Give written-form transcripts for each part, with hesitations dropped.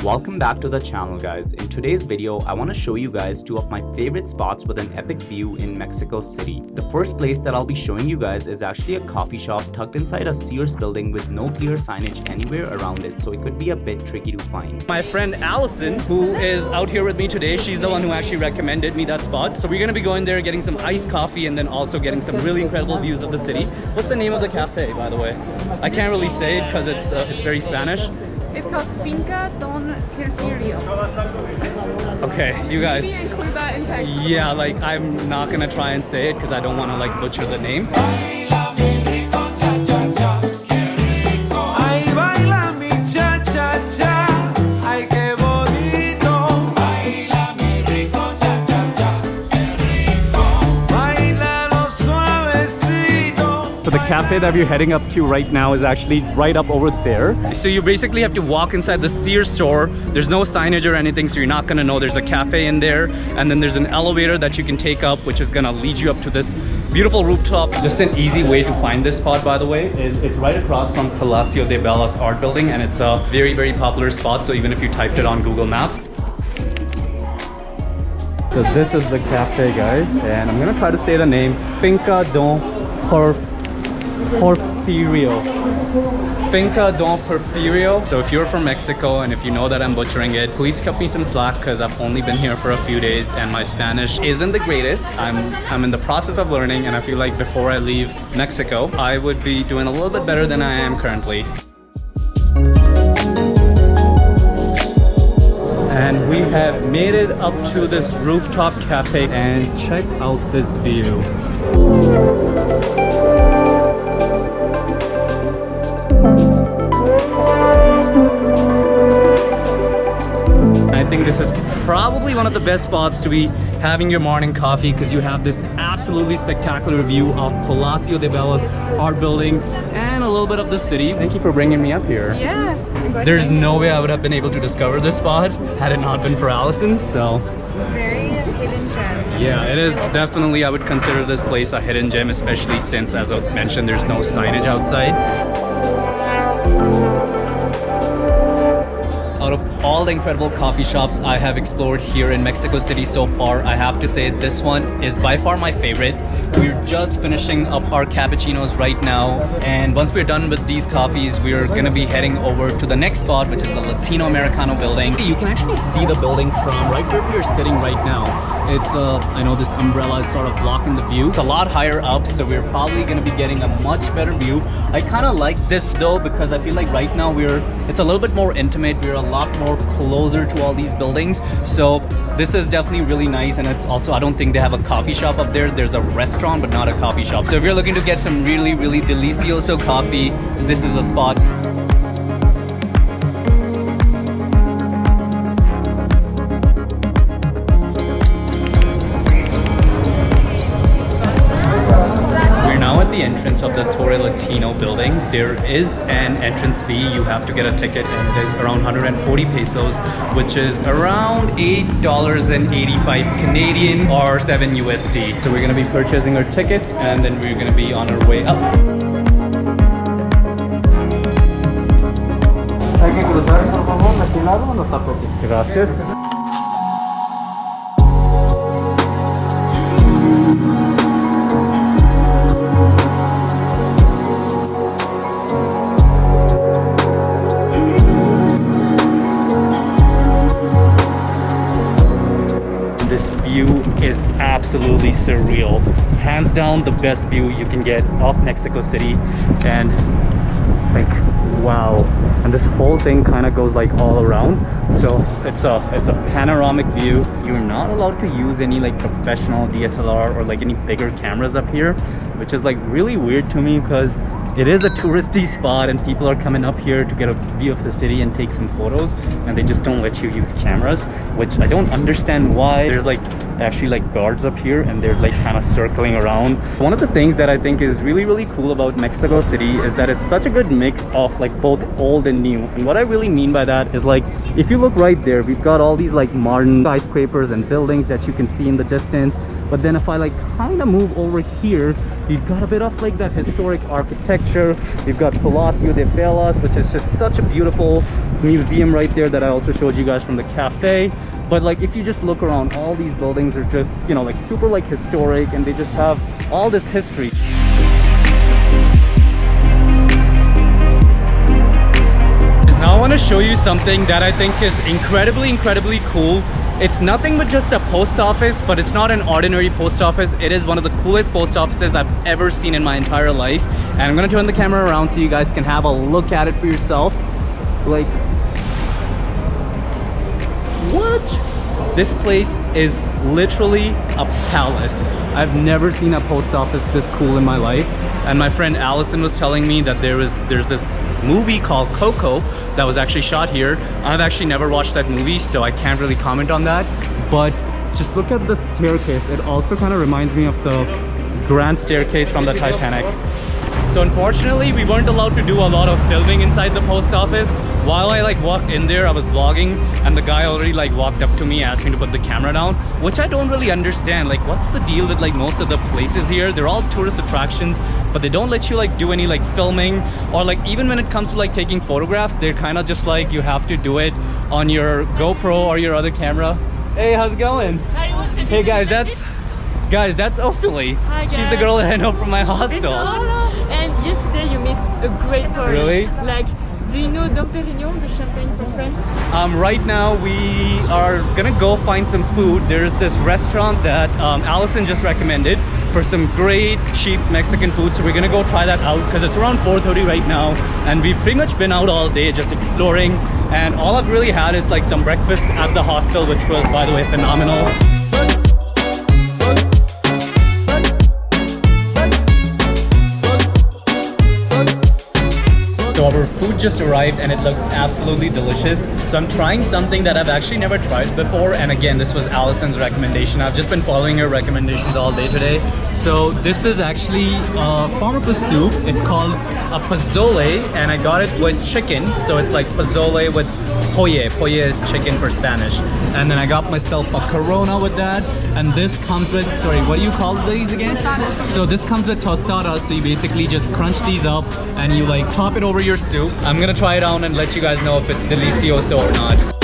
Welcome back to the channel, guys. In today's video, I want to show you guys two of my favorite spots with an epic view in Mexico City. The first place that I'll be showing you guys is actually a coffee shop tucked inside a Sears building with no clear signage anywhere around it, so it could be a bit tricky to find. My friend Allison, who is out here with me today, she's the one who actually recommended me that spot. So we're gonna be going there, getting some iced coffee, and then also getting some really incredible views of the city. What's the name of the cafe, by the way? I can't really say it because it's very Spanish. It's called Finca Don Porfirio. Okay, you guys. Maybe include that in text. Yeah, like I'm not gonna try and say it because I don't want to like butcher the name. So the cafe that we're heading up to right now is actually right up over there. So you basically have to walk inside the Sears store. There's no signage or anything, so you're not gonna know there's a cafe in there. And then there's an elevator that you can take up, which is gonna lead you up to this beautiful rooftop. Just an easy way to find this spot, by the way, is it's right across from Palacio de Bellas art building, and it's a very, very popular spot. So even if you typed it on Google Maps. So this is the cafe, guys, and I'm gonna try to say the name. Finca Don Porfirio. Finca Don Porfirio. So if you're from Mexico and if you know that I'm butchering it, please cut me some slack because I've only been here for a few days and my Spanish isn't the greatest. I'm in the process of learning, and I feel like before I leave Mexico, I would be doing a little bit better than I am currently. And we have made it up to this rooftop cafe, and check out this view. I think this is probably one of the best spots to be having your morning coffee because you have this absolutely spectacular view of Palacio de Bellas art building and a little bit of the city. Thank you for bringing me up here. Yeah. There's no way I would have been able to discover this spot had it not been for Allison, so. Very hidden gem. Yeah, it is definitely, I would consider this place a hidden gem, especially since, as I mentioned, there's no signage outside. Out of all the incredible coffee shops I have explored here in Mexico City so far, I have to say this one is by far my favorite. We're just finishing up our cappuccinos right now, and once we're done with these coffees, we're gonna be heading over to the next spot, which is the Latino Americano building. You can actually see the building from right where we're sitting right now. It's I know this umbrella is sort of blocking the view. It's a lot higher up, so we're probably gonna be getting a much better view. I kind of like this though because I feel like right now it's a little bit more intimate. We're a lot more closer to all these buildings, so this is definitely really nice. And it's also, I don't think they have a coffee shop up there. There's a restaurant but not a coffee shop. So if you're looking to get some really, really delicioso coffee, this is a spot. The entrance of the Torre Latino building. There is an entrance fee. You have to get a ticket, and it is around 140 pesos, which is around $8.85 Canadian or 7 USD. So we're going to be purchasing our tickets, and then we're going to be on our way up. Gracias. This view is absolutely surreal. Hands down the best view you can get of Mexico City, and like wow. And this whole thing kind of goes like all around, so it's a panoramic view. You're not allowed to use any like professional DSLR or like any bigger cameras up here, which is like really weird to me because it is a touristy spot and people are coming up here to get a view of the city and take some photos, and they just don't let you use cameras, which I don't understand why. There's like actually like guards up here, and they're like kind of circling around. One of the things that I think is really cool about Mexico City is that it's such a good mix of like both old and new. And what I really mean by that is, like, if you look right there, we've got all these like modern skyscrapers and buildings that you can see in the distance. But then if I like kind of move over here, we've got a bit of like that historic architecture. We've got Palacio de Velas, which is just such a beautiful museum right there that I also showed you guys from the cafe. But like, if you just look around, all these buildings are just, you know, like super like historic, and they just have all this history. Now I want to show you something that I think is incredibly cool. It's nothing but just a post office, but it's not an ordinary post office. It is one of the coolest post offices I've ever seen in my entire life. And I'm gonna turn the camera around so you guys can have a look at it for yourself. Like, what? This place is literally a palace. I've never seen a post office this cool in my life. And my friend Allison was telling me that there's this movie called Coco that was actually shot here. I've actually never watched that movie, so I can't really comment on that. But just look at the staircase. It also kind of reminds me of the grand staircase from the Titanic. So unfortunately, we weren't allowed to do a lot of filming inside the post office. While I like walked in there, I was vlogging, and the guy already like walked up to me, asked me to put the camera down, which I don't really understand. Like, what's the deal with like most of the places here? They're all tourist attractions, but they don't let you like do any like filming, or like even when it comes to like taking photographs, they're kind of just like, you have to do it on your GoPro or your other camera. Hey, how's it going? Hey guys, that's Ophelie. Hi, She's guys. the girl that I know from my hostel. And yesterday you missed a great story. Really? Like, do you know Dom Pérignon, the champagne from France? Right now we are gonna go find some food. There's this restaurant that Allison just recommended for some great cheap Mexican food, so we're gonna go try that out because it's around 4:30 right now, and we've pretty much been out all day just exploring, and all I've really had is like some breakfast at the hostel, which was, by the way, phenomenal. So our food just arrived and it looks absolutely delicious. So I'm trying something that I've actually never tried before. And again, this was Allison's recommendation. I've just been following her recommendations all day today. So this is actually a form of a soup. It's called a pozole, and I got it with chicken. So it's like pozole with polle. Polle is chicken for Spanish. And then I got myself a Corona with that. And this comes with, sorry, what do you call these again? Tostadas. So this comes with tostadas. So you basically just crunch these up and you like top it over your soup. I'm gonna try it out and let you guys know if it's delicioso or not.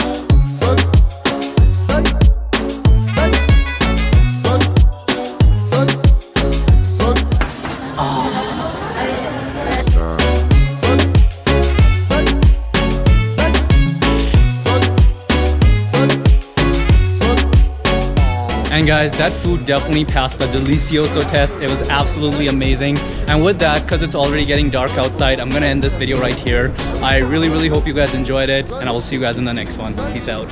And guys, that food definitely passed the delicioso test. It was absolutely amazing. And with that, because it's already getting dark outside, I'm gonna end this video right here. I really hope you guys enjoyed it, and I will see you guys in the next one. Peace out.